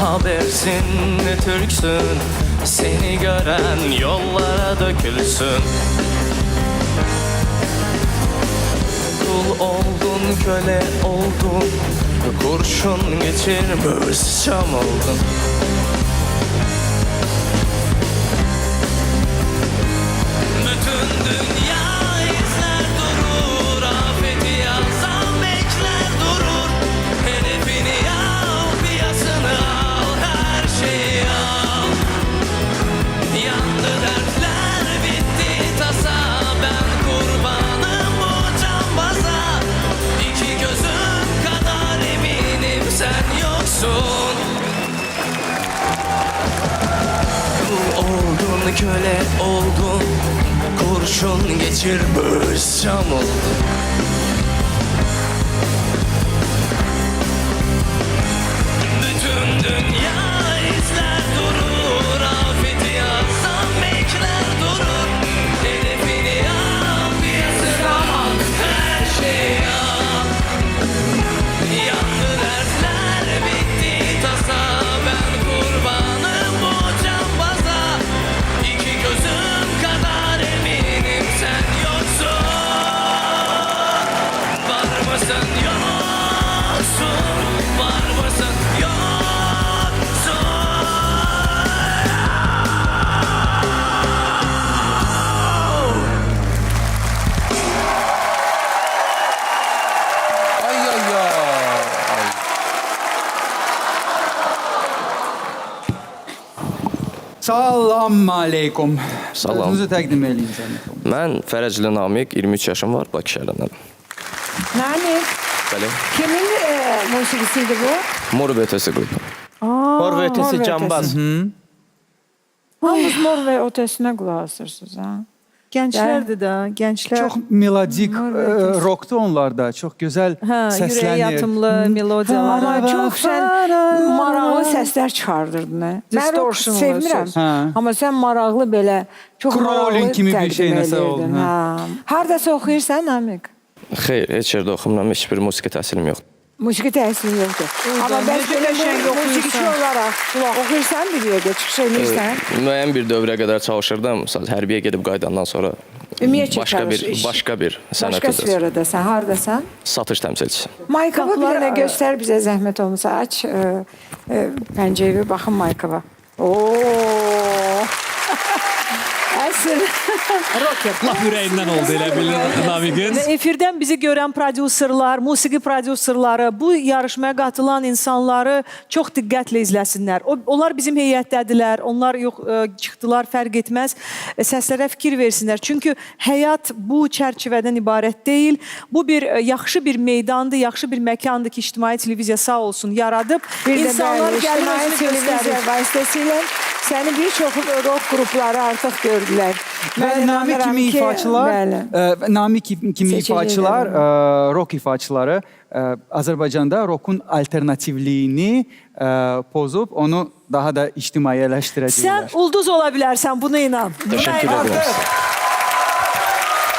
habersin ne Türksün, seni gören yollara dökülsün. Kul oldun, köle oldun, kurşun geçirmiş çam oldun. Bütün dünya izler durur, afeti yazan bekler durur. Hedefini al, piyasını al, her şeyi al. Yandı dertler, bitti tasa, ben kurbanım bu cambaza. İki gözüm kadar eminim sen yoksun. Kul oldun, köle oldun, kurşun geçirmiş çam oldun. Bütün dünya izler durur, afeti yazan bekler durur. Hedefini al, piyasını al, her şeyi al. Yandı dertler, bitti tasa, ben kurbanım bu cambaza. İki gözüm kadar eminim sen yoksun. Var mısın yoksun, var mısın yoksun. Ay ay ay. Salam aleykum. Salam. Özünüzü təqdim eləyin zəhmət olmasa. Mən Fərəcli Namiq, 23 yaşım var, Bakı şəhərindənəm. Nani? Bəli. Kimin musiqisiydi bu? Mor və Ötəsi qrupu. Mor ve Ötesi cambaz. Hamınız Mor ve Ötesi'ne kulaq asırsınız ha? Gençlerdi de, gençler. Çox melodik Mor və Ötesi. rockdu onlar da. Çox gözəl yüreğe səslənir. yatımlı melodiyalar. Ama çok sen maraqlı səslər çıxardırdın. Mən rock Distortionlu sevmirəm. söz. Hə. Amma sən maraqlı belə çox Crowley maraqlı kimi bir təqdim şey nəsə edirdin, oldu, hə. ha. Hardasa oxuyursan Namiq? Xeyr, heç yerdə oxumuram, heç bir musiqi təhsilim yoxdur. Musiqi təhsili yoxdur. Amma necə bəlkə qəşəng bu musiqiçi oxuyursan. olaraq oxuyursan bir yerdə çıxış edirsən. Müəyyən bir dövrə qədər çalışırdım. Məsələn, hərbiyə gedib qayıdandan sonra Ümumiyyətcə başqa bir çalış, iş. başqa bir sənət Başqa üzrə sferadasan, hardasan? satış təmsilçisi. Maykova bir Qapılar- dənə göstər bizə zəhmət olmasa aç pəncəyi baxın Maykova. Oo! Əsl. Rocker. Laf ürəyindən oldu elə bil Namiqin. Ve efirden bizi gören prodüserler, musiki prodüserleri, bu yarışmaya katılan insanları çok dikkatle izlesinler. Onlar bizim heyətdədirlər, onlar yox çıxdılar, fərq etməz. Səslərə fikir versinlər. Çünkü həyat bu çərçivədən ibarət deyil. Bu bir yaxşı bir meydandır, yaxşı bir məkandır ki, ictimai televiziya sağ olsun yaradıb. Bir də İnsanlar bəli, gəlir ictimai özünü televiziya göstərir. vasitəsilə səni bir çox rock qrupları artıq gördülər. Və Namik kimi ifaçılar, Bəli. Namik kimi Seçici ifaçılar, elədim. rock ifaçıları Azərbaycanda rockun alternativliyini pozub onu daha da ictimailəşdirəcəklər. Sen ulduz olabilirsen, buna inan. Təşəkkür Buna inan. edirəm.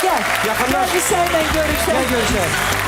Gel. Gel bir seninle görüşelim. Görüşək.